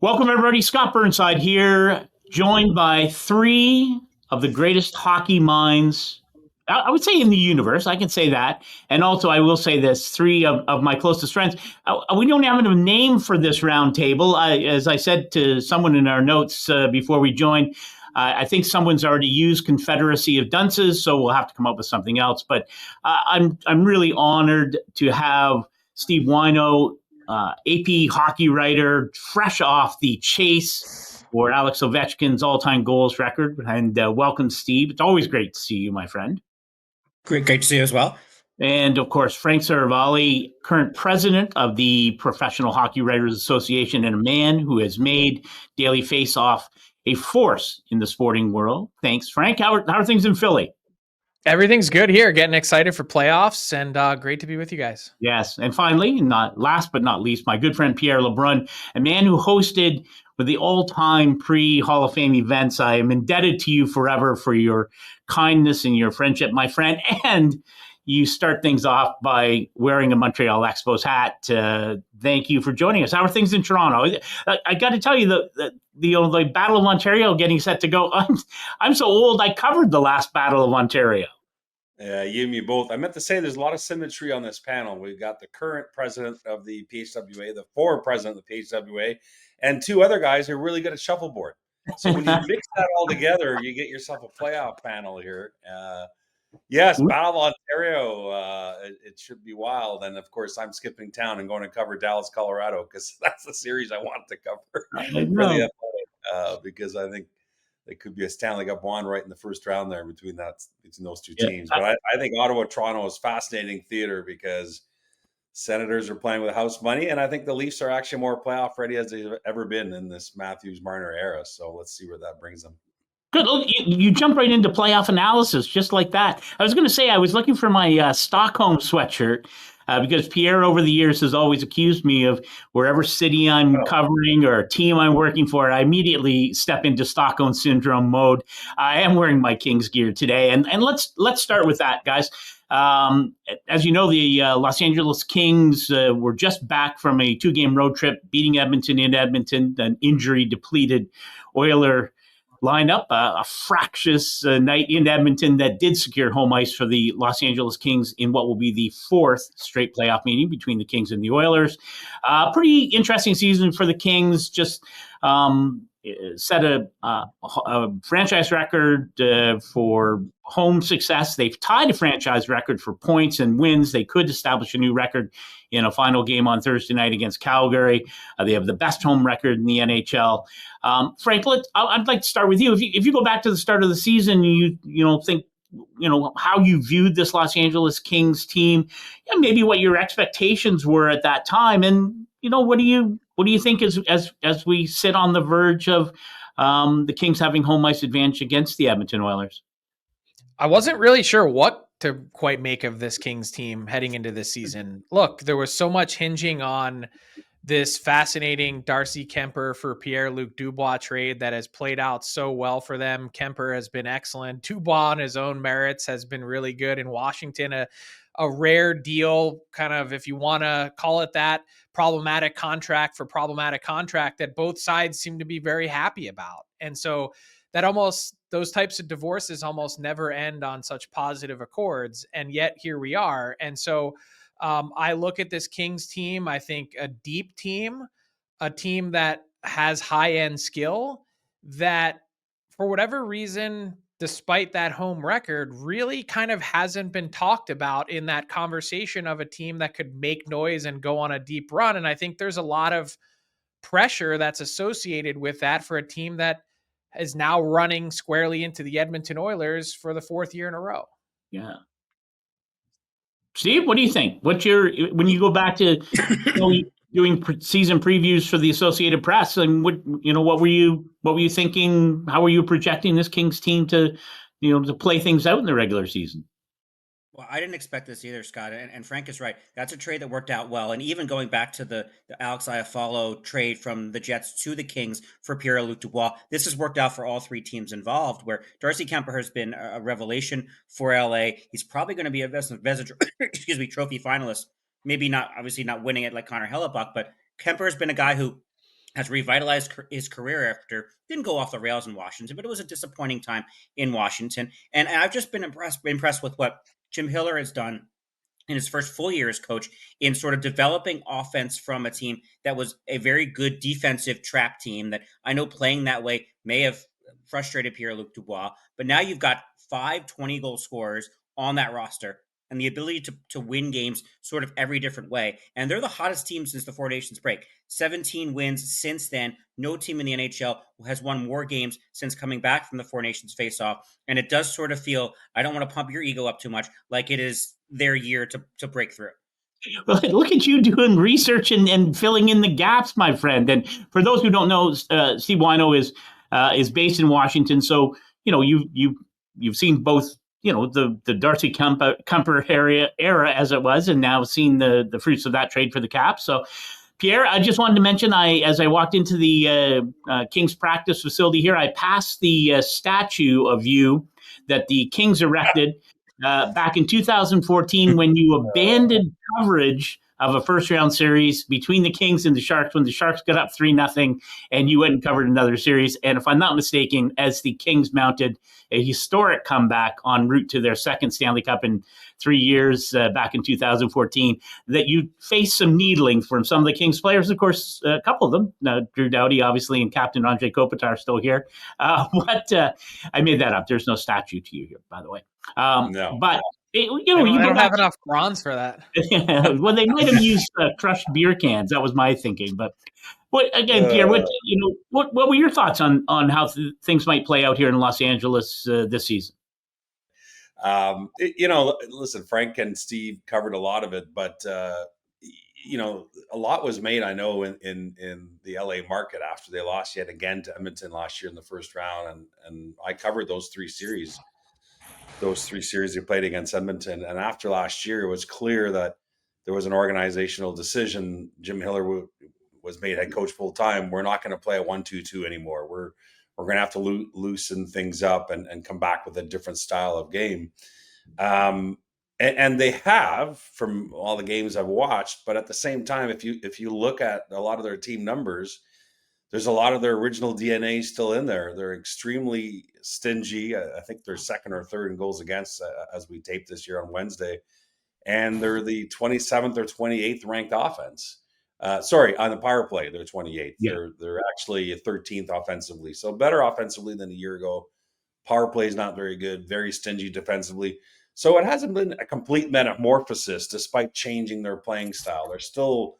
Welcome, everybody. Scott Burnside here, joined by three of the greatest hockey minds, I would say, in the universe. I can say that. And also, I will say this, three of my closest friends. We don't have a name for this roundtable. As I said to someone in our notes before we joined, I think someone's already used Confederacy of Dunces, so we'll have to come up with something else. But I'm really honored to have Steve Whyno, AP hockey writer, fresh off the chase for Alex Ovechkin's all-time goals record. And welcome, Steve. It's always great to see you, my friend. Great to see you as well. And of course, Frank Seravalli, current president of the Professional Hockey Writers Association, and a man who has made Daily Faceoff a force in the sporting world. Thanks, Frank. How are things in Philly? Everything's good here. Getting excited for playoffs, and great to be with you guys. Yes. And finally, not last but not least, my good friend Pierre LeBrun, a man who hosted with the all-time pre-Hall of Fame events. I am indebted to you forever for your kindness and your friendship, my friend. And you start things off by wearing a Montreal Expos hat. Thank you for joining us. How are things in Toronto? I got to tell you, the Battle of Ontario getting set to go. I'm so old, I covered the last Battle of Ontario. Yeah, you and me both. I meant to say there's a lot of symmetry on this panel. We've got the current president of the PHWA, the former president of the PHWA, and two other guys who are really good at shuffleboard. So when you mix that all together, you get yourself a playoff panel here. Yes, Battle of Ontario. It should be wild. And of course, I'm skipping town and going to cover Dallas, Colorado, because that's the series I want to cover for the Athletic, because I think it could be a Stanley Cup won right in the first round there between those two teams. But I think Ottawa-Toronto is fascinating theater because Senators are playing with house money, and I think the Leafs are actually more playoff ready as they've ever been in this Matthews-Marner era. So let's see where that brings them. Good. You jump right into playoff analysis just like that. I was going to say I was looking for my Stockholm sweatshirt because Pierre over the years has always accused me of wherever city I'm covering or team I'm working for, I immediately step into Stockholm syndrome mode. I am wearing my Kings gear today, and let's start with that, guys. As you know, the Los Angeles Kings were just back from a 2-game road trip, beating Edmonton in Edmonton, an injury-depleted Oiler lineup, a fractious night in Edmonton that did secure home ice for the Los Angeles Kings in what will be the fourth straight playoff meeting between the Kings and the Oilers. Pretty interesting season for the Kings. Just set a franchise record for home success. They've tied a franchise record for points and wins. They could establish a new record in a final game on Thursday night against Calgary. They have the best home record in the NHL. Frank, I'd like to start with you. If you go back to the start of the season, you think how you viewed this Los Angeles Kings team, and maybe what your expectations were at that time, and what do you think as we sit on the verge of the Kings having home ice advantage against the Edmonton Oilers? I wasn't really sure what to quite make of this Kings team heading into this season. Look, there was so much hinging on this fascinating Darcy Kemper for Pierre-Luc Dubois trade that has played out so well for them. Kemper has been excellent. Dubois on his own merits has been really good in Washington. A rare deal, kind of, if you want to call it that, problematic contract for problematic contract that both sides seem to be very happy about. And so that those types of divorces almost never end on such positive accords. And yet here we are. And so I look at this Kings team, I think a deep team, a team that has high-end skill that for whatever reason, despite that home record, really kind of hasn't been talked about in that conversation of a team that could make noise and go on a deep run. And I think there's a lot of pressure that's associated with that for a team that is now running squarely into the Edmonton Oilers for the fourth year in a row. Yeah. Steve, what do you think? When you go back to doing season previews for the Associated Press, and what were you thinking? How were you projecting this Kings team to play things out in the regular season? Well, I didn't expect this either, Scott. And Frank is right. That's a trade that worked out well. And even going back to the Alex Iafallo trade from the Jets to the Kings for Pierre-Luc Dubois, this has worked out for all three teams involved, where Darcy Kemper has been a revelation for LA. He's probably going to be a Vezina trophy finalist. Maybe not, obviously not winning it like Connor Hellebuck, but Kemper has been a guy who has revitalized his career after didn't go off the rails in Washington, but it was a disappointing time in Washington. And I've just been impressed with what Jim Hiller has done in his first full year as coach in sort of developing offense from a team that was a very good defensive trap team that I know playing that way may have frustrated Pierre-Luc Dubois, but now you've got 5 20-goal scorers on that roster and the ability to win games sort of every different way. And they're the hottest team since the Four Nations break. 17 wins since then. No team in the NHL has won more games since coming back from the Four Nations face-off. And it does sort of feel, I don't want to pump your ego up too much, like it is their year to break through. Well, look at you doing research and filling in the gaps, my friend. And for those who don't know, Steve Whyno is based in Washington, so you've seen both, the Darcy Kuemper era as it was, and now seen the fruits of that trade for the Caps. So, Pierre, I just wanted to mention, as I walked into the Kings practice facility here, I passed the statue of you that the Kings erected back in 2014 when you abandoned coverage of a first-round series between the Kings and the Sharks when the Sharks got up 3-0, and you went and covered another series. And if I'm not mistaken, as the Kings mounted a historic comeback en route to their second Stanley Cup in 3 years back in 2014, that you faced some needling from some of the Kings players. Of course, a couple of them, Drew Doughty, obviously, and Captain Andre Kopitar still here. I made that up. There's no statue to you here, by the way. No. But I you don't have enough bronze for that. well, they might have used crushed beer cans. That was my thinking. But again, Pierre, what were your thoughts on how things might play out here in Los Angeles this season? Listen, Frank and Steve covered a lot of it, but a lot was made, I know, in the LA market after they lost yet again to Edmonton last year in the first round, and I covered those three series they played against Edmonton. And after last year, it was clear that there was an organizational decision. Jim Hiller was made head coach full time. We're not going to play a 1-2-2 anymore. We're going to have to loosen things up and come back with a different style of game. And they have, from all the games I've watched. But at the same time, if you look at a lot of their team numbers, there's a lot of their original DNA still in there. They're extremely stingy. I think they're second or third in goals against as we tape this year on Wednesday. And they're the 27th or 28th ranked offense. On the power play, they're 28th. Yeah. They're actually 13th offensively. So better offensively than a year ago. Power play is not very good, very stingy defensively. So it hasn't been a complete metamorphosis despite changing their playing style. They're still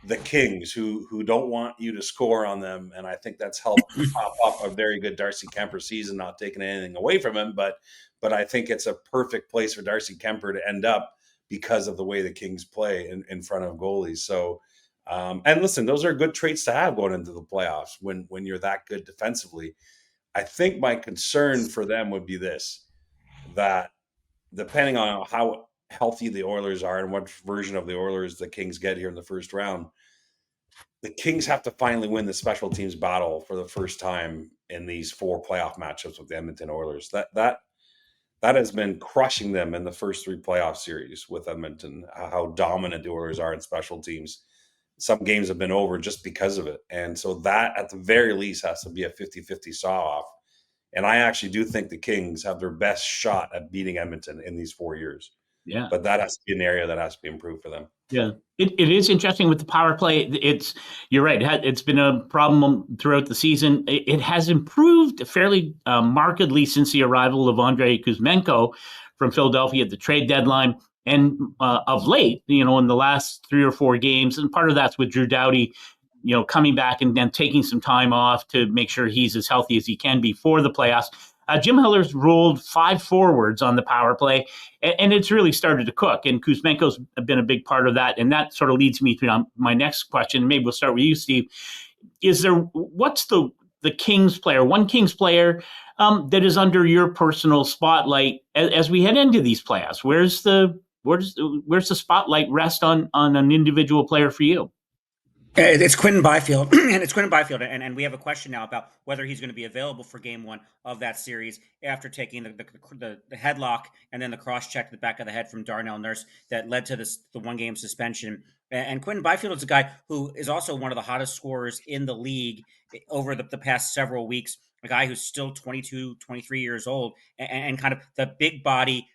the Kings who don't want you to score on them. And I think that's helped pop up a very good Darcy Kuemper season, not taking anything away from him. But I think it's a perfect place for Darcy Kuemper to end up because of the way the Kings play in front of goalies. So, and listen, those are good traits to have going into the playoffs when you're that good defensively. I think my concern for them would be this, that depending on how healthy the Oilers are and what version of the Oilers the Kings get here in the first round, the Kings have to finally win the special teams battle for the first time in these 4 playoff matchups with the Edmonton Oilers. That has been crushing them in the first 3 playoff series with Edmonton, how dominant the Oilers are in special teams. Some games have been over just because of it. And so that, at the very least, has to be a 50-50 saw-off. And I actually do think the Kings have their best shot at beating Edmonton in these 4 years. Yeah. But that has to be an area that has to be improved for them. Yeah, it is interesting with the power play. You're right. It's been a problem throughout the season. It has improved fairly markedly since the arrival of Andrei Kuzmenko from Philadelphia at the trade deadline. And of late, in the last 3 or 4 games, and part of that's with Drew Doughty, coming back and then taking some time off to make sure he's as healthy as he can be for the playoffs. Jim Hiller's rolled 5 forwards on the power play, and it's really started to cook. And Kuzmenko's been a big part of that. And that sort of leads me to my next question. Maybe we'll start with you, Steve. What's the Kings player, one Kings player that is under your personal spotlight as we head into these playoffs? Where's the spotlight rest on an individual player for you? It's Quinton Byfield, and it's Quinton Byfield, and we have a question now about whether he's going to be available for Game 1 of that series after taking the headlock and then the cross check to the back of the head from Darnell Nurse that led to the 1-game suspension And Quentin Byfield is a guy who is also one of the hottest scorers in the league over the past several weeks. A guy who's still 22, 23 years old, and kind of the big body,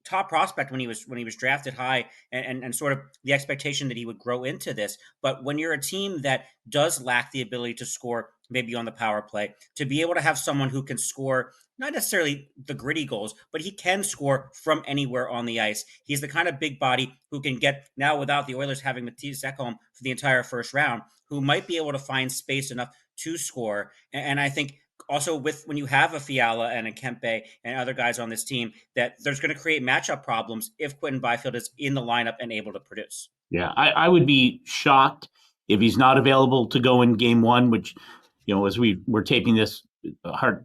top prospect when he was drafted high, and sort of the expectation that he would grow into this. But when you're a team that does lack the ability to score, maybe on the power play, to be able to have someone who can score not necessarily the gritty goals, but he can score from anywhere on the ice. He's the kind of big body who can get, now without the Oilers having Mattias Ekholm for the entire first round, who might be able to find space enough to score. And I think also, with when you have a Fiala and a Kempe and other guys on this team, that there's going to create matchup problems if Quentin Byfield is in the lineup and able to produce. Yeah, I would be shocked if he's not available to go in game one, which, as we're taping this,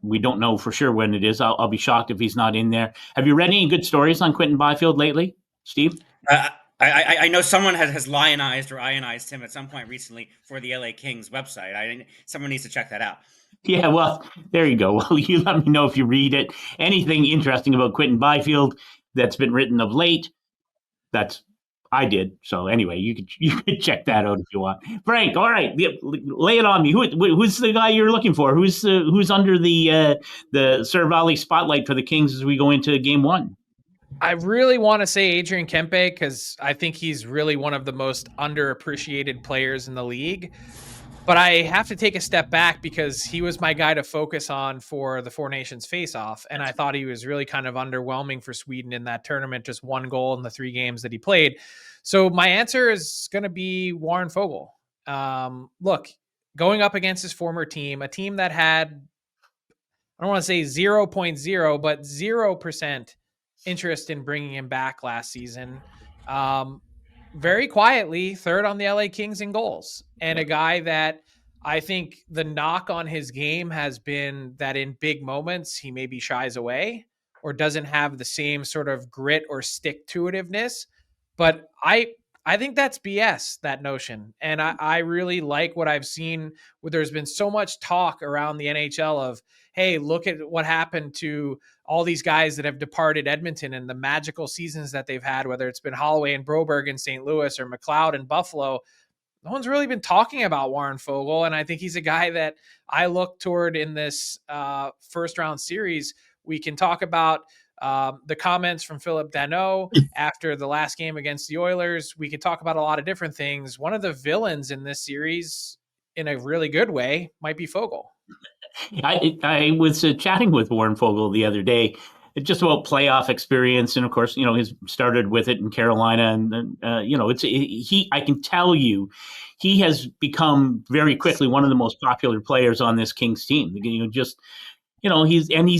we don't know for sure when it is. I'll be shocked if he's not in there. Have you read any good stories on Quentin Byfield lately, Steve? I know someone has lionized or ionized him at some point recently for the LA Kings website. Someone needs to check that out. Yeah, well, there you go. Well, you let me know if you read it. Anything interesting about Quentin Byfield that's been written of late, I did. So anyway, you could check that out if you want. Frank, all right, lay it on me. Who's the guy you're looking for? Who's under the Seravalli spotlight for the Kings as we go into game one? I really want to say Adrian Kempe because I think he's really one of the most underappreciated players in the league. But I have to take a step back because he was my guy to focus on for the Four Nations face-off, and I thought he was really kind of underwhelming for Sweden in that tournament, just 1 goal in the 3 games that he played. So my answer is going to be Warren Foegele. Look, going up against his former team, a team that had, I don't want to say 0.0, but 0% interest in bringing him back last season. Very quietly, third on the LA Kings in goals, and a guy that I think the knock on his game has been that in big moments, he maybe shies away or doesn't have the same sort of grit or stick-to-itiveness. But I think that's BS, that notion. And I really like what I've seen where there's been so much talk around the NHL of, hey, look at what happened to all these guys that have departed Edmonton and the magical seasons that they've had, whether it's been Holloway and Broberg in St. Louis or McLeod in Buffalo. No one's really been talking about Warren Foegele, and I think he's a guy that I look toward in this first round series. We can talk about the comments from Philip Danault after the last game against the Oilers. We could talk about a lot of different things. One of the villains in this series, in a really good way, might be Foegele. I was chatting with Warren Foegele the other day, just about playoff experience, and of course, he's started with it in Carolina, and I can tell you, he has become very quickly one of the most popular players on this Kings team. He's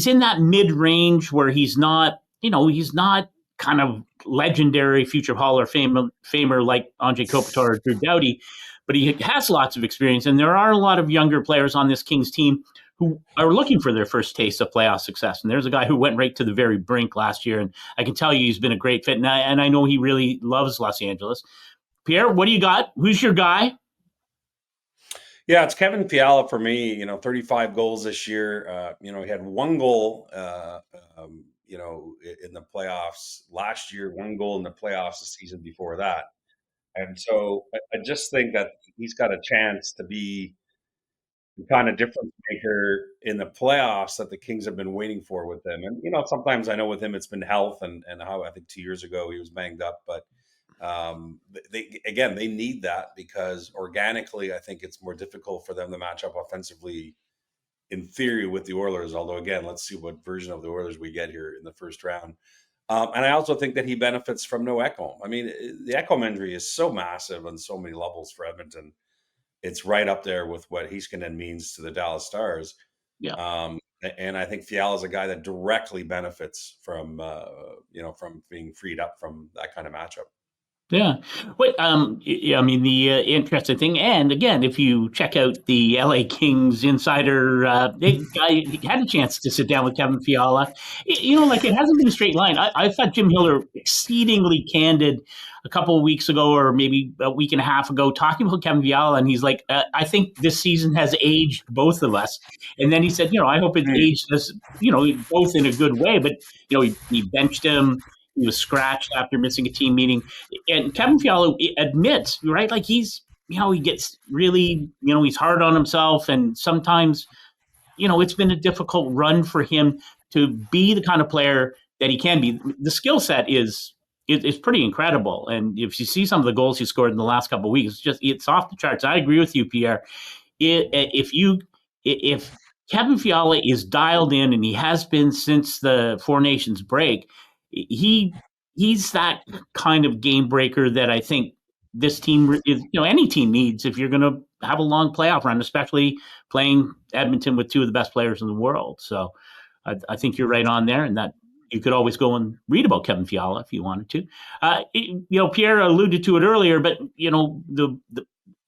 in that mid range where he's not kind of legendary future Hall of Famer like Andre Kopitar or Drew Doughty, but he has lots of experience, and there are a lot of younger players on this Kings team who are looking for their first taste of playoff success. And there's a guy who went right to the very brink last year, and I can tell you he's been a great fit. And I know he really loves Los Angeles. Pierre, what do you got? Who's your guy? Yeah, it's Kevin Fiala for me. 35 goals this year. He had 1 goal, in the playoffs last year, 1 goal in the playoffs the season before that. And so I just think that he's got a chance to be the kind of difference maker in the playoffs that the Kings have been waiting for with him. And, sometimes I know with him it's been health and how I think 2 years ago he was banged up. But they need that because organically I think it's more difficult for them to match up offensively in theory with the Oilers. Although, again, let's see what version of the Oilers we get here in the first round. And I also think that he benefits from no Ekholm. I mean, the Ekholm injury is so massive on so many levels for Edmonton. It's right up there with what Heiskanen means to the Dallas Stars. Yeah. And I think Fiala is a guy that directly benefits from from being freed up from that kind of matchup. Yeah. The interesting thing, and again, if you check out the LA Kings Insider, I had a chance to sit down with Kevin Fiala. It hasn't been a straight line. I thought Jim Hiller exceedingly candid a couple of weeks ago, or maybe a week and a half ago, talking about Kevin Fiala, and he's like, I think this season has aged both of us. And then he said, I hope it aged us, both in a good way. But he benched him. He was scratched after missing a team meeting. And Kevin Fiala admits, right, like he gets really, he's hard on himself. And sometimes, it's been a difficult run for him to be the kind of player that he can be. The skill set is pretty incredible. And if you see some of the goals he scored in the last couple of weeks, it's off the charts. I agree with you, Pierre. If Kevin Fiala is dialed in, and he has been since the Four Nations break, he's that kind of game breaker that I think this team is, any team needs if you're going to have a long playoff run, especially playing Edmonton with two of the best players in the world. So I think you're right on there, and that you could always go and read about Kevin Fiala if you wanted to. Pierre alluded to it earlier, but the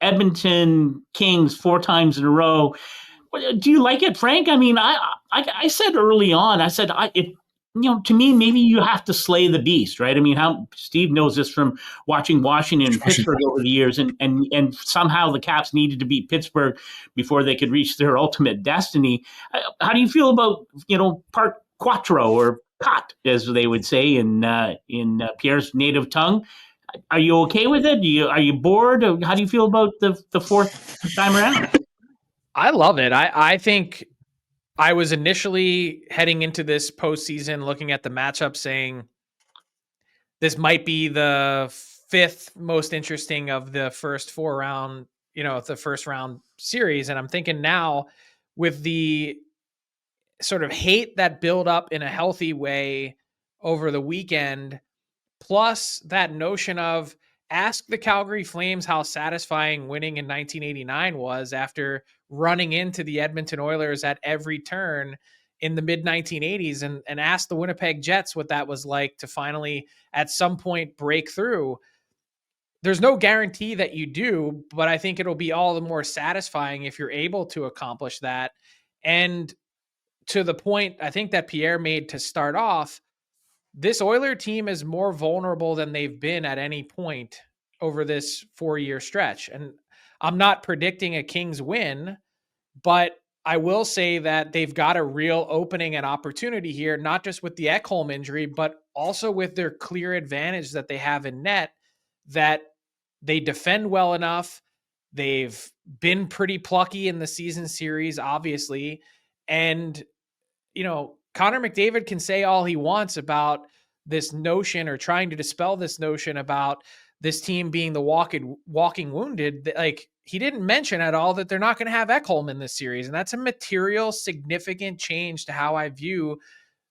Edmonton Kings 4 times in a row. Do you like it, Frank? I mean, I said early on, to me, maybe you have to slay the beast, right? I mean, Steve knows this from watching Washington and Pittsburgh over the years, and somehow the Caps needed to beat Pittsburgh before they could reach their ultimate destiny. How do you feel about, part quattro, or pat, as they would say in Pierre's native tongue? Are you okay with it? Are you bored? How do you feel about the fourth time around? I love it. I think I was initially heading into this postseason looking at the matchup saying this might be the 5th most interesting of the first 4 round, the first round series. And I'm thinking now, with the sort of hate that built up in a healthy way over the weekend, plus that notion of ask the Calgary Flames how satisfying winning in 1989 was after running into the Edmonton Oilers at every turn in the mid 1980s, and ask the Winnipeg Jets what that was like to finally at some point break through. There's no guarantee that you do, but I think it'll be all the more satisfying if you're able to accomplish that. And to the point I think that Pierre made to start off, this Oiler team is more vulnerable than they've been at any point over this 4-year stretch. And I'm not predicting a Kings win, but I will say that they've got a real opening and opportunity here, not just with the Ekholm injury, but also with their clear advantage that they have in net, that they defend well enough. They've been pretty plucky in the season series, obviously. And, Connor McDavid can say all he wants about this notion, or trying to dispel this notion about this team being the walking wounded. Like, he didn't mention at all that they're not going to have Ekholm in this series. And that's a material, significant change to how I view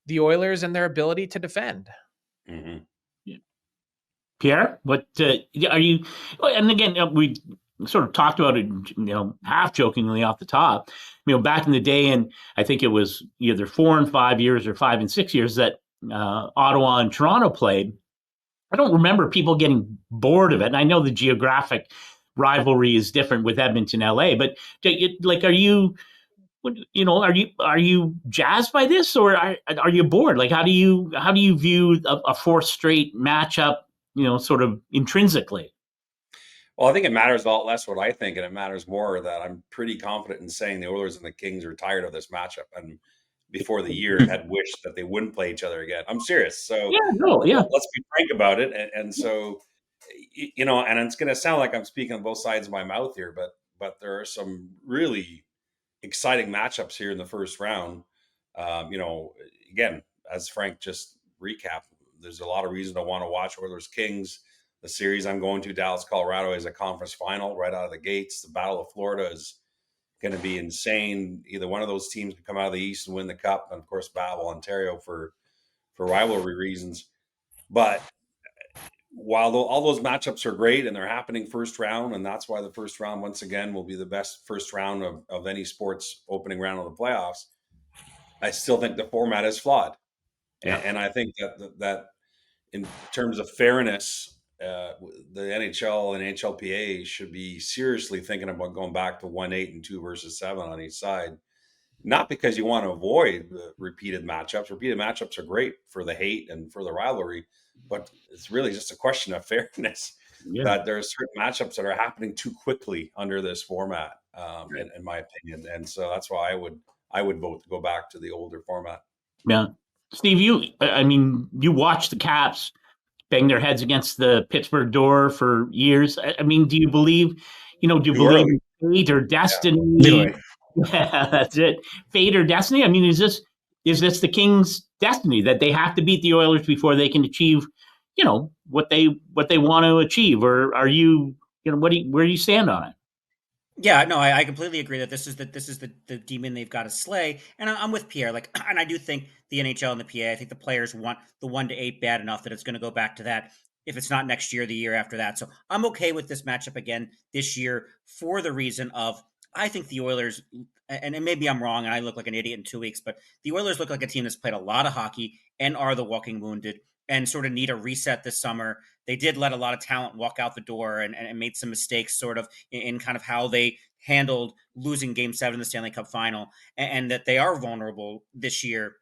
the Oilers and their ability to defend. Mm-hmm. Yeah. Pierre, what are you? And again, we sort of talked about it, half jokingly off the top. Back in the day, and I think it was either 4 and 5 years or 5 and 6 years that Ottawa and Toronto played. I don't remember people getting bored of it. And I know the geographic rivalry is different with Edmonton, LA, but are you jazzed by this, or are you bored? Like, how do you view a 4th straight matchup, sort of intrinsically? Well, I think it matters a lot less what I think, and it matters more that I'm pretty confident in saying the Oilers and the Kings are tired of this matchup, and before the year had wished that they wouldn't play each other again. I'm serious. So let's be frank about it. And so, and it's going to sound like I'm speaking on both sides of my mouth here, but there are some really exciting matchups here in the first round. Again, as Frank just recapped, there's a lot of reason to want to watch Oilers Kings. The series I'm going to, Dallas, Colorado, is a conference final right out of the gates. The Battle of Florida is going to be insane. Either one of those teams can come out of the East and win the Cup, and of course, battle Ontario for rivalry reasons. But while all those matchups are great and they're happening first round, and that's why the first round once again will be the best first round of any sports opening round of the playoffs, I still think the format is flawed. Yeah. And I think that in terms of fairness, the NHL and HLPA should be seriously thinking about going back to 1-8 and 2 versus 7 on each side. Not because you want to avoid repeated matchups. Repeated matchups are great for the hate and for the rivalry, but it's really just a question of fairness. Yeah. That there are certain matchups that are happening too quickly under this format, in my opinion. And so that's why I would vote to go back to the older format. Yeah. Steve, you watch the Caps bang their heads against the Pittsburgh door for years. I mean, do you believe Too early. in fate or destiny? Really? Yeah, that's it. Fate or destiny? I mean, is this the Kings' destiny that they have to beat the Oilers before they can achieve, what they want to achieve? Or are you, where do you stand on it? Yeah, no, I completely agree that this is the demon they've got to slay, and I'm with Pierre. Like, and I do think the NHL and the PA. I think the players want the 1-8 bad enough that it's going to go back to that. If it's not next year, the year after that. So I'm okay with this matchup again this year for the reason of I think the Oilers, and maybe I'm wrong, and I look like an idiot in 2 weeks, but the Oilers look like a team that's played a lot of hockey and are the walking wounded and sort of need a reset this summer. They did let a lot of talent walk out the door and made some mistakes sort of in kind of how they handled losing game 7 in the Stanley Cup final, and that they are vulnerable this year.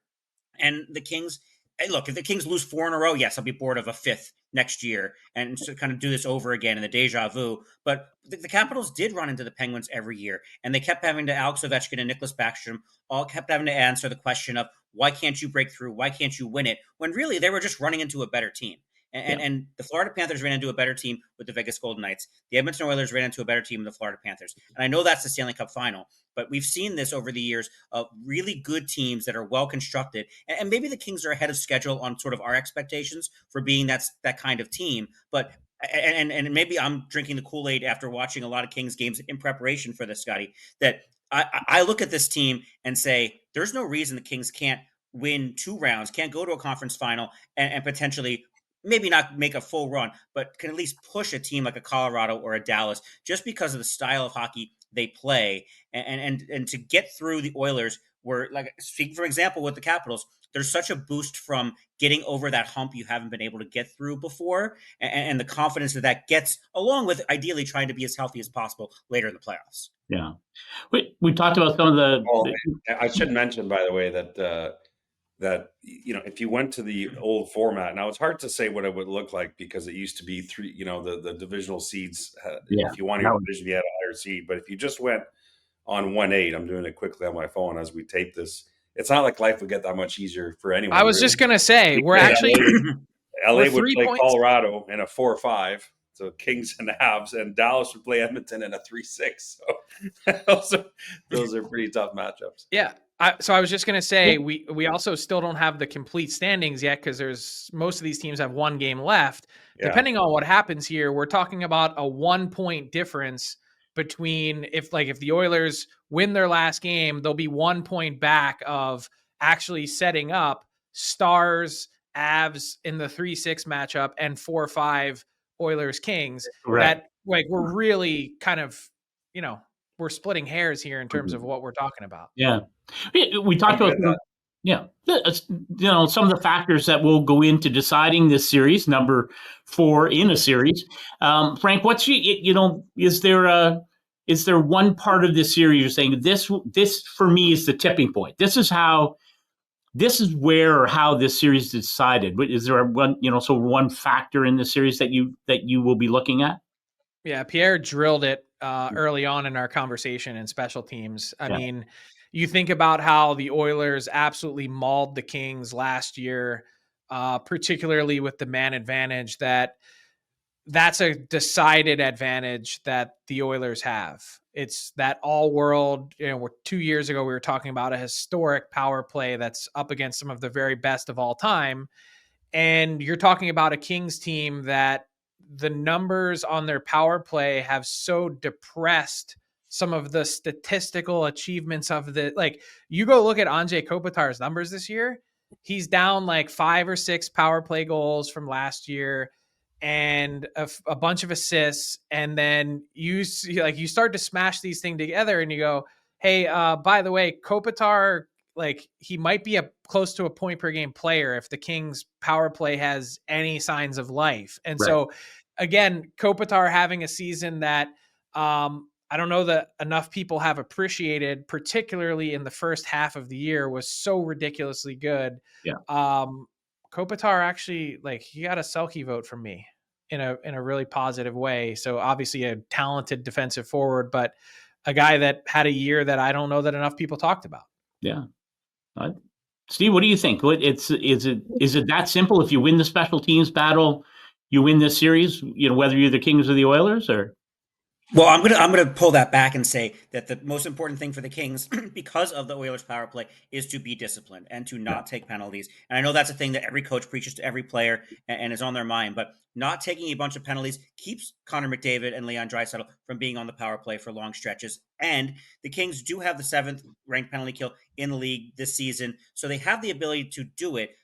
And the Kings, hey, look, if the Kings lose 4 in a row, yes, I'll be bored of a fifth next year and so kind of do this over again in the deja vu. But the Capitals did run into the Penguins every year, and they kept having to Alex Ovechkin and Nicholas Backstrom all kept having to answer the question of why can't you break through? Why can't you win it? When really they were just running into a better team. And the Florida Panthers ran into a better team with the Vegas Golden Knights. The Edmonton Oilers ran into a better team with the Florida Panthers. And I know that's the Stanley Cup final, but we've seen this over the years of really good teams that are well constructed. And maybe the Kings are ahead of schedule on sort of our expectations for being that kind of team. But and maybe I'm drinking the Kool-Aid after watching a lot of Kings games in preparation for this, Scotty, that I look at this team and say, there's no reason the Kings can't win 2 rounds, can't go to a conference final and potentially maybe not make a full run, but can at least push a team like a Colorado or a Dallas just because of the style of hockey they play. And to get through the Oilers, where, like, speaking for example with the Capitals, there's such a boost from getting over that hump you haven't been able to get through before, and the confidence that gets, along with ideally trying to be as healthy as possible later in the playoffs. Yeah, we talked about some of the. Well, I should mention, by the way, that if you went to the old format, now it's hard to say what it would look like because it used to be 3, the divisional seeds. Yeah, If you wanted your division, you had a higher seed. But if you just went on 1-8, I'm doing it quickly on my phone as we tape this. It's not like life would get that much easier for anyone. I was really. just gonna say we're actually LA we're would 3 play points. Colorado in a 4-5. So Kings and Habs, and Dallas would play Edmonton in a 3-6. So those are pretty tough matchups. Yeah. So I was just going to say, we also still don't have the complete standings yet because there's most of these teams have 1 game left. Yeah. Depending on what happens here, we're talking about a 1-point difference between if the Oilers win their last game, they'll be 1 point back of actually setting up Stars, Avs in the 3-6 matchup and 4-5 Oilers Kings. Right. That we're really kind of, we're splitting hairs here in terms of what we're talking about. Yeah. We talked about some of the factors that will go into deciding this series, number 4 in a series. Frank, what's is there one part of this series you're saying this for me is the tipping point? This is where or how this series is decided. Is there one factor in the series that you will be looking at? Yeah, Pierre drilled it early on in our conversation in special teams. I mean, you think about how the Oilers absolutely mauled the Kings last year, particularly with the man advantage. That's a decided advantage that the Oilers have. It's that all world, 2 years ago, we were talking about a historic power play that's up against some of the very best of all time. And you're talking about a Kings team that the numbers on their power play have so depressed some of the statistical achievements of you go look at Anze Kopitar's numbers this year. He's down 5 or 6 power play goals from last year and a bunch of assists. And then you start to smash these things together and you go, hey, by the way, Kopitar, he might be close to a point per game player if the Kings power play has any signs of life. And so again, Kopitar having a season that I don't know that enough people have appreciated, particularly in the first half of the year, was so ridiculously good. Yeah. Kopitar actually, he got a Selke vote from me in a really positive way. So obviously a talented defensive forward, but a guy that had a year that I don't know that enough people talked about. Yeah. Steve, what do you think? Is it that simple? If you win the special teams battle, you win this series. Whether you're the Kings or the Oilers, or Well, I'm gonna pull that back and say that the most important thing for the Kings, because of the Oilers' power play, is to be disciplined and to not take penalties. And I know that's a thing that every coach preaches to every player and is on their mind. But not taking a bunch of penalties keeps Connor McDavid and Leon Draisaitl from being on the power play for long stretches. And the Kings do have the 7th ranked penalty kill in the league this season, so they have the ability to do it.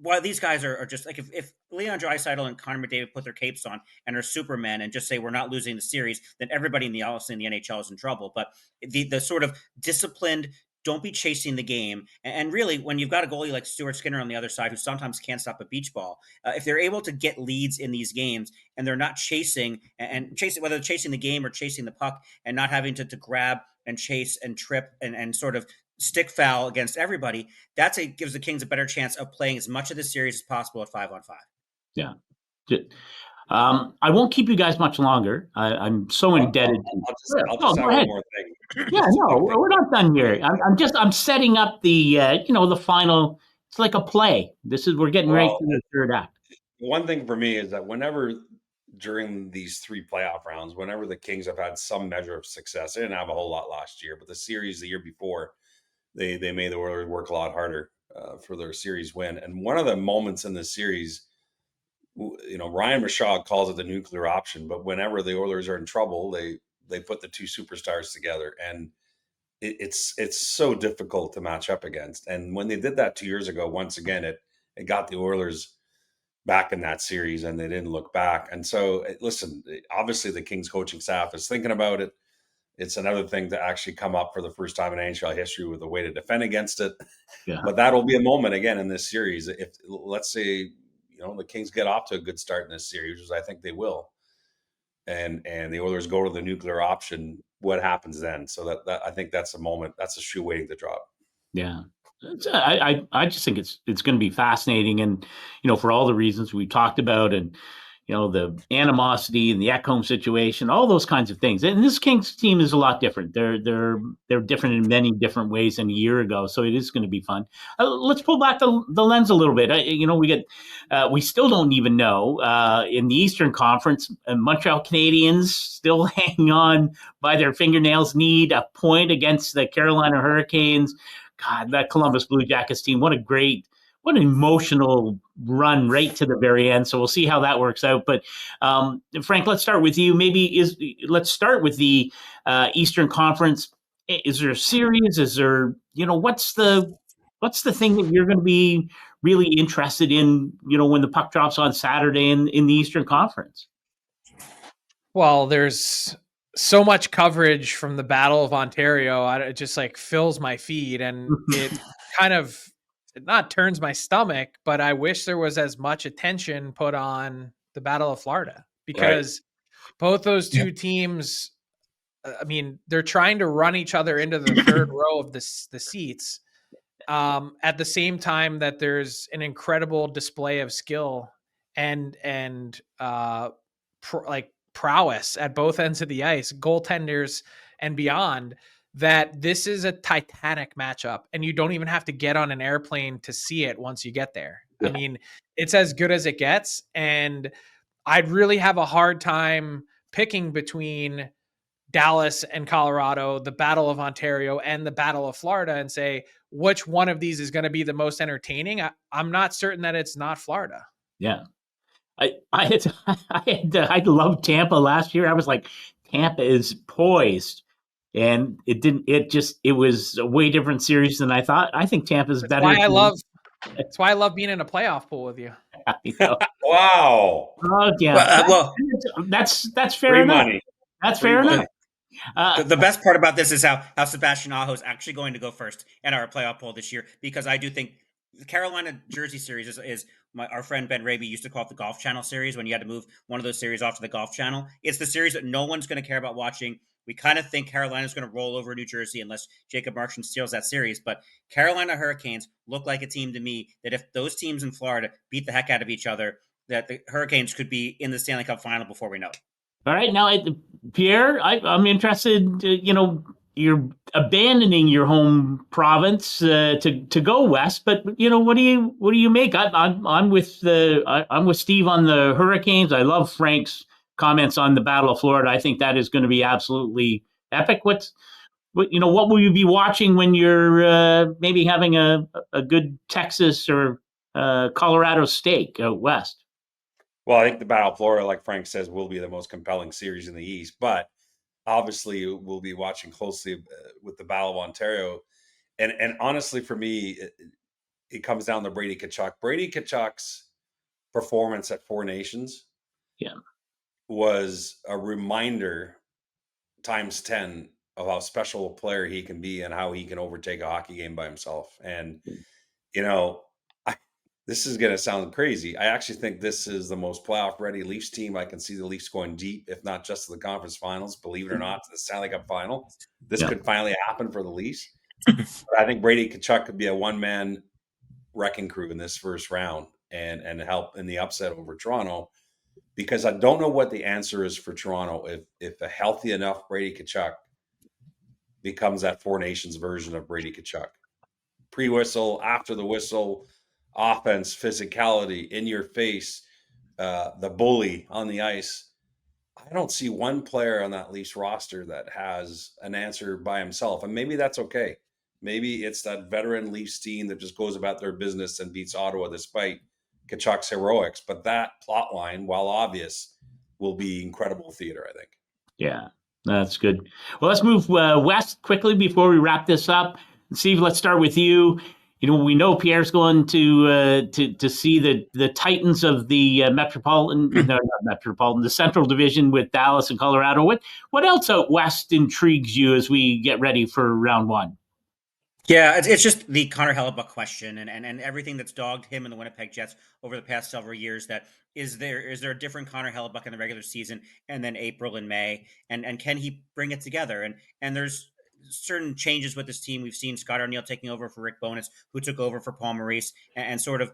While these guys are just like, if Leon Draisaitl and Connor McDavid put their capes on and are Superman and just say we're not losing the series, then everybody in the NHL is in trouble. But the sort of disciplined, don't be chasing the game, and really when you've got a goalie like Stuart Skinner on the other side who sometimes can't stop a beach ball, if they're able to get leads in these games and they're not chasing whether they're chasing the game or chasing the puck and not having to grab and chase and trip and sort of stick foul against everybody, gives the Kings a better chance of playing as much of the series as possible at 5-on-5. Yeah. I won't keep you guys much longer. I'm so indebted. I'll just have one more thing. Yeah, no, we're not done here. I'm setting up the the final. It's like a play. We're getting right to the third act. One thing for me is that whenever during these 3 playoff rounds, whenever the Kings have had some measure of success, they didn't have a whole lot last year, but the series the year before, they made the Oilers work a lot harder for their series win. And one of the moments in the series, Ryan Rishaug calls it the nuclear option, but whenever the Oilers are in trouble, they put the 2 superstars together, and it's so difficult to match up against. And when they did that 2 years ago, once again, it got the Oilers back in that series, and they didn't look back. And so, listen, obviously the Kings coaching staff is thinking about it. It's another thing to actually come up for the first time in NHL history with a way to defend against it. Yeah. But that'll be a moment again in this series. If, let's say, the Kings get off to a good start in this series, which I think they will, and the Oilers go to the nuclear option, what happens then? So that I think that's a moment, that's a shoe waiting to drop. Yeah. I just think it's going to be fascinating, and for all the reasons we talked about, and the animosity and the Ekholm situation, all those kinds of things. And this Kings team is a lot different. They're different in many different ways than a year ago. So it is going to be fun. Let's pull back the lens a little bit. We still don't even know in the Eastern Conference, Montreal Canadiens still hang on by their fingernails, need a point against the Carolina Hurricanes. God, that Columbus Blue Jackets team, what an emotional run right to the very end. So we'll see how that works out. But Frank, let's start with you. Let's start with the Eastern Conference. Is there a series? Is there, what's the thing that you're going to be really interested in, when the puck drops on Saturday in the Eastern Conference? Well, there's so much coverage from the Battle of Ontario. It just fills my feed, and it kind of not turns my stomach, but I wish there was as much attention put on the Battle of Florida, because both those 2 teams, they're trying to run each other into the third row of the seats at the same time that there's an incredible display of skill and prowess at both ends of the ice, goaltenders and beyond, that this is a titanic matchup, and you don't even have to get on an airplane to see it once you get there. Yeah. It's as good as it gets, and I'd really have a hard time picking between Dallas and Colorado, the Battle of Ontario, and the Battle of Florida, and say which one of these is going to be the most entertaining. I'm not certain that it's not Florida. Yeah. I loved Tampa last year. I was like, Tampa is poised. And it was a way different series than I thought. I think Tampa's better. That's why I love being in a playoff pool with you. Wow. Oh, yeah. Well, that's fair enough. Money. That's fair enough. The best part about this is how Sebastian Aho is actually going to go first in our playoff poll this year, because I do think the Carolina Jersey series is our friend Ben Raby used to call it the Golf Channel series, when you had to move one of those series off to the Golf Channel. It's the series that no one's going to care about watching. We kind of think Carolina's going to roll over New Jersey unless Jacob Marchand steals that series. But Carolina Hurricanes look like a team to me that if those teams in Florida beat the heck out of each other, that the Hurricanes could be in the Stanley Cup final before we know it. All right. Now, Pierre, I'm interested, you're abandoning your home province to go west. But what do you make? I'm with Steve on the Hurricanes. I love Frank's comments on the Battle of Florida. I think that is going to be absolutely epic. What will you be watching when you're maybe having a good Texas or Colorado steak out west? Well, I think the Battle of Florida, like Frank says, will be the most compelling series in the East. But obviously, we'll be watching closely with the Battle of Ontario. And honestly, for me, it comes down to Brady Tkachuk. Brady Tkachuk's performance at Four Nations was a reminder times 10 of how special a player he can be and how he can overtake a hockey game by himself. And, this is going to sound crazy. I actually think this is the most playoff ready Leafs team. I can see the Leafs going deep, if not just to the conference finals, believe it or not, to the Stanley Cup final. This could finally happen for the Leafs. But I think Brady Tkachuk could be a one-man wrecking crew in this first round and help in the upset over Toronto, because I don't know what the answer is for Toronto if a healthy enough Brady Tkachuk becomes that Four Nations version of Brady Tkachuk. Pre-whistle, after the whistle, offense, physicality, in your face, the bully on the ice. I don't see one player on that Leafs roster that has an answer by himself. And maybe that's okay. Maybe it's that veteran Leafs team that just goes about their business and beats Ottawa despite Tkachuk's heroics. But that plot line, while obvious, will be incredible theater, I think. Yeah, that's good. Well, let's move west quickly before we wrap this up. Steve, let's start with you. We know Pierre's going to see the Titans of the the Central Division with Dallas and Colorado. What else out west intrigues you as we get ready for round one? Yeah, it's just the Connor Hellebuck question and everything that's dogged him and the Winnipeg Jets over the past several years. That is there a different Connor Hellebuck in the regular season and then April and May, and can he bring it together? And there's certain changes with this team. We've seen Scott Arniel taking over for Rick Bowness, who took over for Paul Maurice, and sort of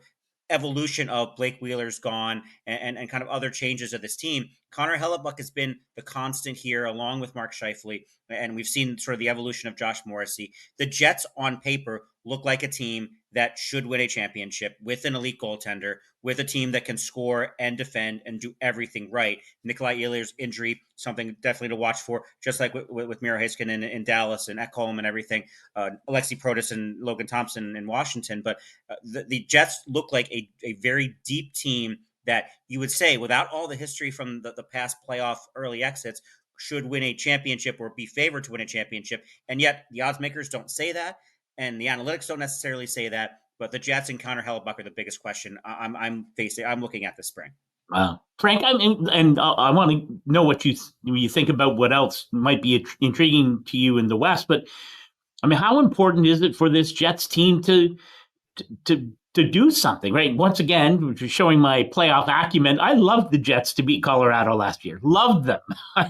evolution of Blake Wheeler's gone and kind of other changes of this team. Connor Hellebuck has been the constant here, along with Mark Scheifele, and we've seen sort of the evolution of Josh Morrissey. The Jets on paper look like a team that should win a championship with an elite goaltender, with a team that can score and defend and do everything right. Nikolai Ehlers' injury, something definitely to watch for, just like with Miro Heiskanen in Dallas and Ekholm and everything, Alexi Protas and Logan Thompson in Washington. But the Jets look like a very deep team that you would say, without all the history from the past playoff early exits, should win a championship or be favored to win a championship. And yet the odds makers don't say that, and the analytics don't necessarily say that. But the Jets and Connor Hellebuck are the biggest question I'm looking at this spring. Wow, Frank, I want to know what you think about what else might be intriguing to you in the West. But how important is it for this Jets team to do something, right? Once again, showing my playoff acumen, I loved the Jets to beat Colorado last year. Loved them.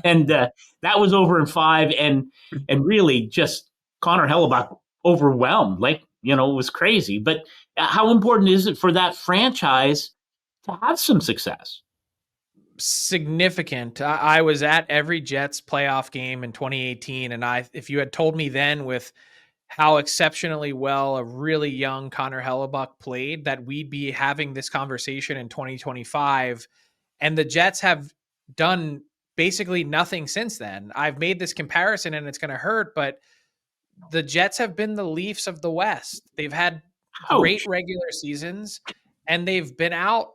And that was over in 5. And really just Connor Hellebuck overwhelmed. It was crazy. But how important is it for that franchise to have some success? Significant. I was at every Jets playoff game in 2018. And if you had told me then, with how exceptionally well a really young Connor Hellebuck played, that we'd be having this conversation in 2025. And the Jets have done basically nothing since then. I've made this comparison and it's going to hurt, but the Jets have been the Leafs of the West. They've had great regular seasons and they've been out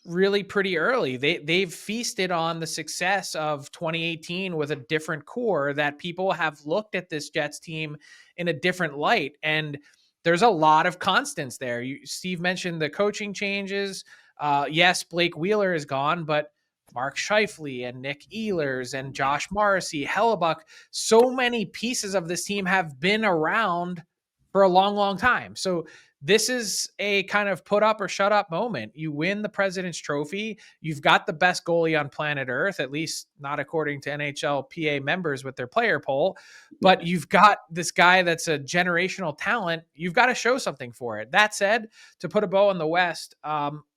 really pretty early. They've feasted on the success of 2018 with a different core, that people have looked at this Jets team in a different light. And there's a lot of constants there. Steve mentioned the coaching changes. Yes, Blake Wheeler is gone, but Mark Scheifele and Nick Ehlers and Josh Morrissey, Hellebuck, so many pieces of this team have been around for a long, long time. So this is a kind of put up or shut up moment. You win the President's Trophy. You've got the best goalie on planet Earth, at least not according to NHLPA members with their player poll. But you've got this guy that's a generational talent. You've got to show something for it. That said, to put a bow on the West,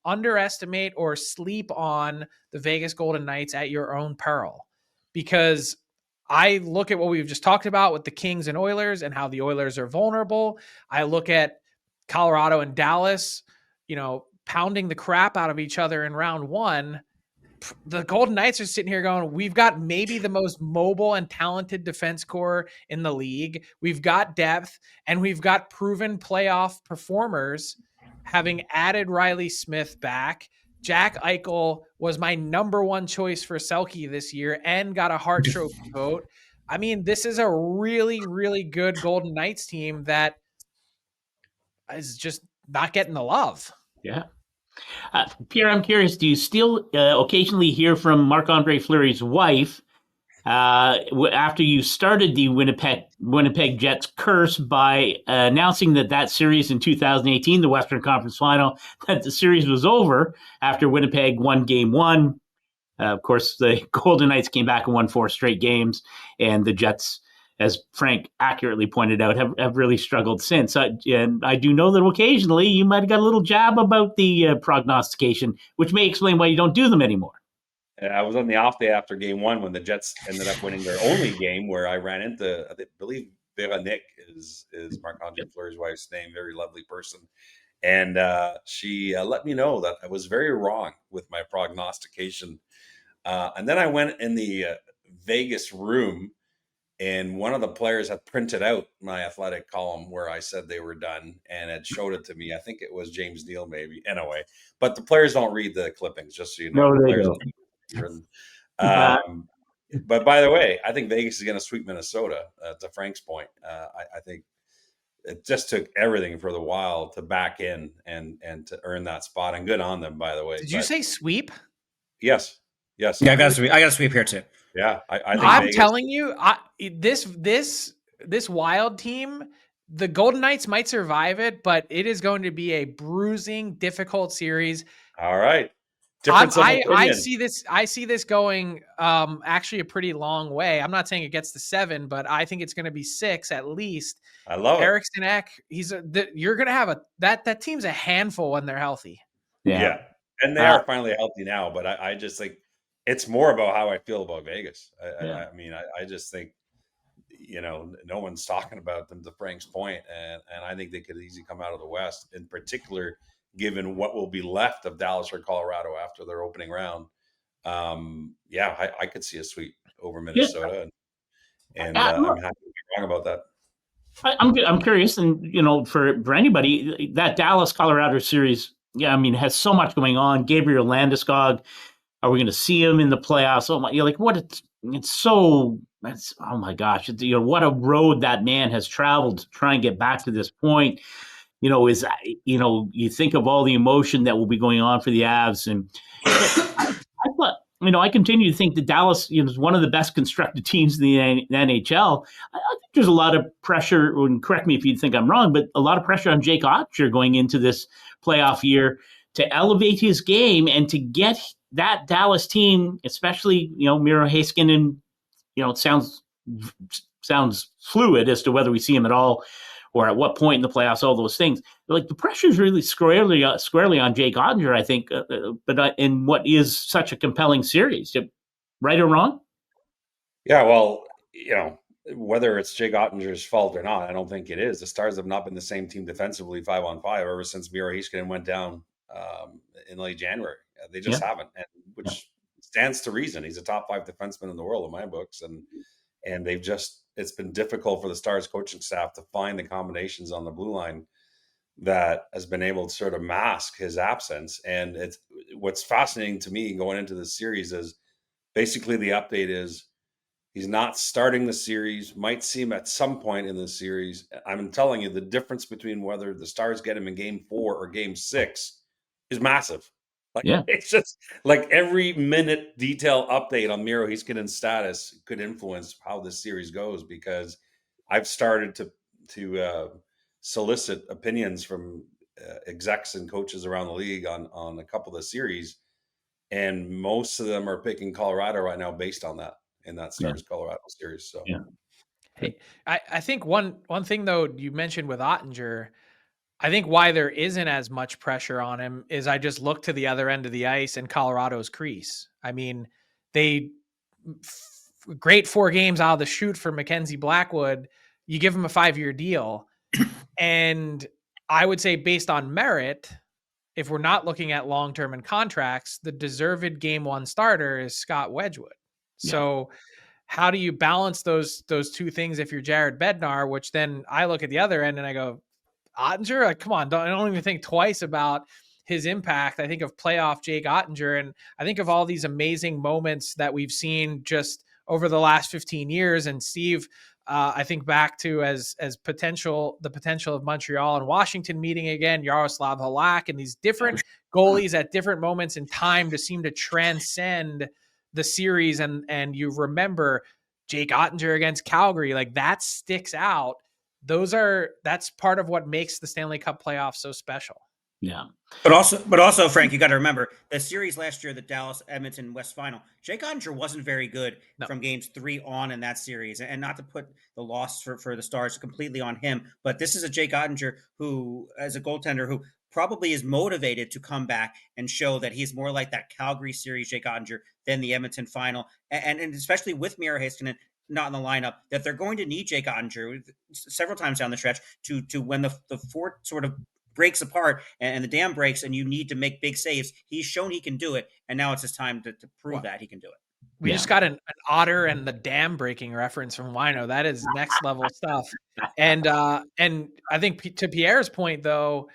underestimate or sleep on the Vegas Golden Knights at your own peril, because I look at what we've just talked about with the Kings and Oilers and how the Oilers are vulnerable. I look at Colorado and Dallas, pounding the crap out of each other in round one. The Golden Knights are sitting here going, we've got maybe the most mobile and talented defense core in the league. We've got depth, and we've got proven playoff performers, having added Riley Smith back. Jack Eichel was my number one choice for Selke this year and got a Hart Trophy vote. I mean, this is a really, really good Golden Knights team that is just not getting the love. Yeah. Pierre, I'm curious, do you still occasionally hear from Marc-Andre Fleury's wife after you started the Winnipeg Jets curse by announcing that series in 2018, the Western Conference Final, that the series was over after Winnipeg won Game 1. Of course, the Golden Knights came back and won 4 straight games, and the Jets, as Frank accurately pointed out, have really struggled since. And I do know that occasionally you might have got a little jab about the prognostication, which may explain why you don't do them anymore. I was on the off day after Game 1 when the Jets ended up winning their only game, where I ran into, I believe Véronique is Marc-Andre Fleury's wife's name, very lovely person. And she let me know that I was very wrong with my prognostication. And then I went in the Vegas room, and one of the players had printed out my athletic column where I said they were done, and it showed it to me. I think it was James Neal, maybe. Anyway, but the players don't read the clippings, just so you know. No, they players don't. But by the way, I think Vegas is going to sweep Minnesota. To Frank's point, I think it just took everything for the Wild to back in and to earn that spot. And good on them, by the way. Did you say sweep? Yes. Yeah, I got to sweep here too. Yeah, I think I'm Vegas, telling you, this Wild team, the Golden Knights might survive it, but it is going to be a bruising, difficult series. All right. I see this going actually a pretty long way. I'm not saying it gets to 7, but I think it's going to be 6 at least. I love Eriksson Ek. You're going to have that team's a handful when they're healthy. Yeah. And they are finally healthy now, but I just think it's more about how I feel about Vegas. I mean, I just think, no one's talking about them, to Frank's point, and I think they could easily come out of the West, in particular, given what will be left of Dallas or Colorado after their opening round. I could see a sweep over Minnesota, and I'm happy to be wrong about that. I'm curious, and for anybody, that Dallas Colorado series, has so much going on. Gabriel Landeskog, are we going to see him in the playoffs? Oh my, oh my gosh, what a road that man has traveled to try and get back to this point. You think of all the emotion that will be going on for the Avs, and I thought, I continue to think that Dallas is one of the best constructed teams in the NHL. I think there's a lot of pressure, and correct me if you think I'm wrong, but a lot of pressure on Jake Oettinger going into this playoff year to elevate his game and to get that Dallas team, especially, Miro Heiskanen, it sounds fluid as to whether we see him at all or at what point in the playoffs, all those things. Like, the pressure is really squarely on Jake Oettinger, I think, but in what is such a compelling series. Right or wrong? Yeah, well, whether it's Jake Ottinger's fault or not, I don't think it is. The Stars have not been the same team defensively 5-on-5 ever since Miro Heiskanen went down in late January. They just haven't, which stands to reason. He's a top 5 defenseman in the world in my books, and it's been difficult for the Stars coaching staff to find the combinations on the blue line that has been able to sort of mask his absence. And what's fascinating to me going into this series is basically the update is he's not starting the series, might see him at some point in the series. I'm telling you, the difference between whether the Stars get him in Game 4 or Game 6 is massive. It's just like every minute detail update on Miro Heiskanen's status could influence how this series goes, because I've started to solicit opinions from execs and coaches around the league on a couple of the series, and most of them are picking Colorado right now based on that in that Stars Colorado series. So, Hey, I think one thing though you mentioned with Ottinger, I think why there isn't as much pressure on him is I just look to the other end of the ice and Colorado's crease. I mean, they great 4 games out of the chute for Mackenzie Blackwood. You give him a 5-year deal. And I would say based on merit, if we're not looking at long-term and contracts, the deserved game 1 starter is Scott Wedgwood. Yeah. So how do you balance those 2 things if you're Jared Bednar, which then I look at the other end and I go, Ottinger, like, come on, I don't even think twice about his impact. I think of playoff Jake Ottinger, and I think of all these amazing moments that we've seen just over the last 15 years. And Steve, I think back to as the potential of Montreal and Washington meeting again, Yaroslav Halak, and these different goalies at different moments in time to seem to transcend the series. And you remember Jake Ottinger against Calgary, like that sticks out. That's part of what makes the Stanley Cup playoffs so special. Yeah. But also, Frank, you got to remember the series last year, the Dallas Edmonton West Final. Jake Ottinger wasn't very good from games 3 on in that series, and not to put the loss for the Stars completely on him, but this is a Jake Ottinger who, as a goaltender, who probably is motivated to come back and show that he's more like that Calgary series Jake Ottinger than the Edmonton Final, and especially with Miro Heiskanen not in the lineup, that they're going to need Jake Ottinger several times down the stretch to when the fort sort of breaks apart and the dam breaks and you need to make big saves. He's shown he can do it, and now it's his time to prove that he can do it. We just got an otter and the dam breaking reference from Whyno. That is next level stuff. And I think to Pierre's point, though,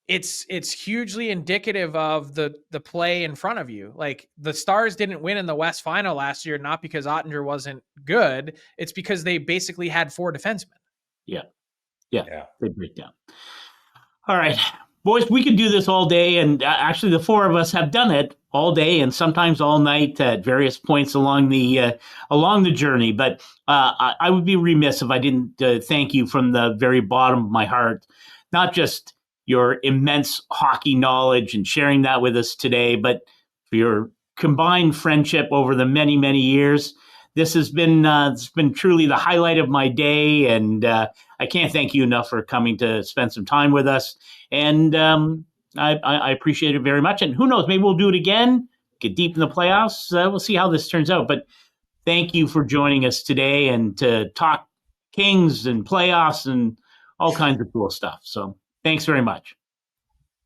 it's hugely indicative of the play in front of you. Like the Stars didn't win in the West Final last year, not because Ottinger wasn't good. It's because they basically had 4 defensemen. Yeah. They break down. All right, boys, we could do this all day, and actually the 4 of us have done it all day and sometimes all night at various points along the journey. But I would be remiss if I didn't thank you from the very bottom of my heart, not just your immense hockey knowledge and sharing that with us today, but for your combined friendship over the many, many years. This has been it's been truly the highlight of my day, and I can't thank you enough for coming to spend some time with us. And I appreciate it very much. And who knows, maybe we'll do it again, get deep in the playoffs. We'll see how this turns out. But thank you for joining us today and to talk Kings and playoffs and all kinds of cool stuff. So thanks very much.